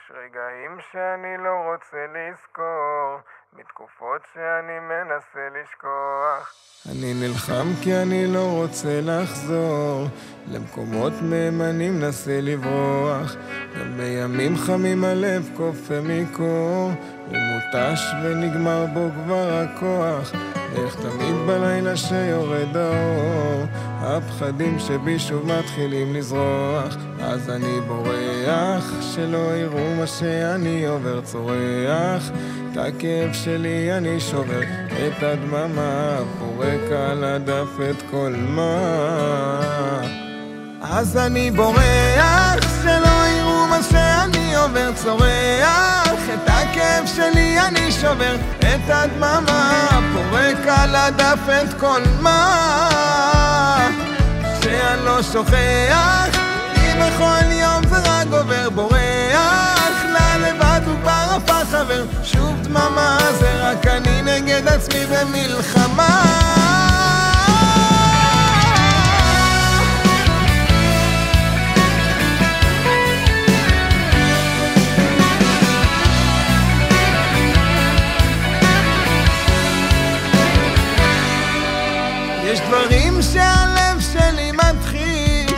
יש רגעים שאני לא רוצה לזכור, בתקופות שאני מנסה לשכוח. אני נלחם כי אני לא רוצה לחזור למקומות מהם אני מנסה לברוח. גם בימים חמים הלב כופה מקור, הוא מוטש ונגמר בו כבר הכוח. איך תמיד בלילה שיורד האור, הפחדים שבי שוב מתחילים לזרוח. אז אני בורח שלא יראו מה שאני עובר, צורח את הכאב שלי אני שובר, את הדממה פורק על הדף את כל מה. אז אני בורח שלא יראו מה שאני עובר, צורח את הכאב שלי אני שובר, את הדממה פורק על הדף את כל מה. שאני לא שוכח כי בכל יום זה רק עובר, בורח לבד וכבר הפך חבר, שוב דממה זה רק אני נגד עצמי במלחמה. יש דברים שהלב שלי מדחיק,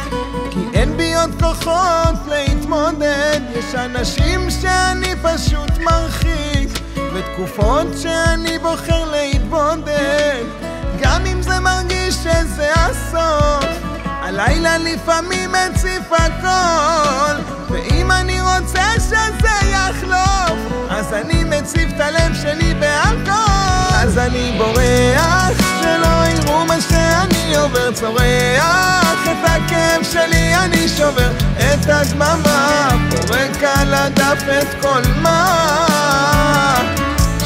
כי אין בי עוד כוחות להתמודד. יש אנשים שאני פשוט מרחיק, ותקופות שאני בוחר להתבודד. גם אם זה מרגיש שזה הסוף, הלילה לפעמים מציף הכל, ואם אני רוצה שזה יחלוף, אז אני מציף את הלב שלי באלכוהול. אז אני בורח שלא יראו מה שאני עובר, צורח את הכאב שלי אני שובר, את הדממה פורק על הדף את כל מה.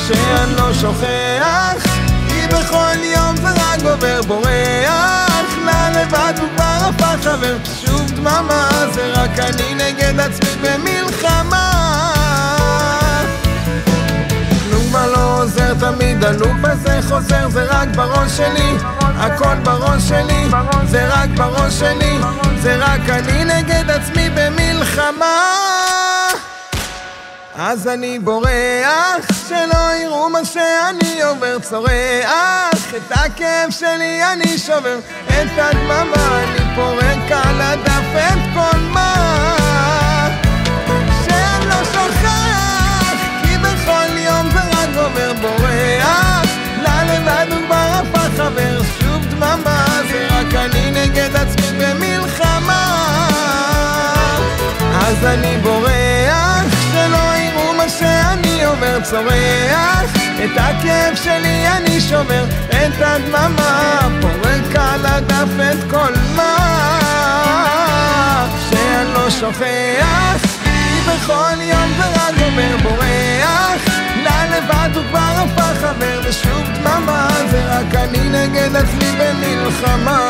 שאני לא שוכח כי בכל יום זה רק עובר, בורח לבד וכבר הפך חבר, שוב דממה זה רק אני נגד עצמי במלחמה. כלום כבר לא עוזר, תמיד הלופ הזה חוזר, זה רק בראש שלי, הכל בראש שלי, זה רק בראש שלי, זה רק אני נגד עצמי במלחמה. אז אני בורח שלא יראו מה שאני עובר, צורח את הכאב שלי אני שובר, את הדממה אני פורק על הדף את כל מה. שאני לא שוכח כי בכל יום זה רק עובר, בורח לבד וכבר הפך חבר, שוב דממה זה רק אני נגד עצמי במלחמה. אז אני בורח שלא יראו מה שאני עובר, צורח את הכאב שלי אני שובר, את הדממה פורק על הדף את כל מה. שאני לא שוכח כי בכל יום זה רק עובר, בורח לבד וכבר הפך חבר, ושוב דממה זה רק אני נגד עצמי במלחמה.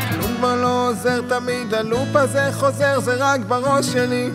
כלום כבר לא עוזר, תמיד הלופ הזה חוזר, זה רק בראש שלי.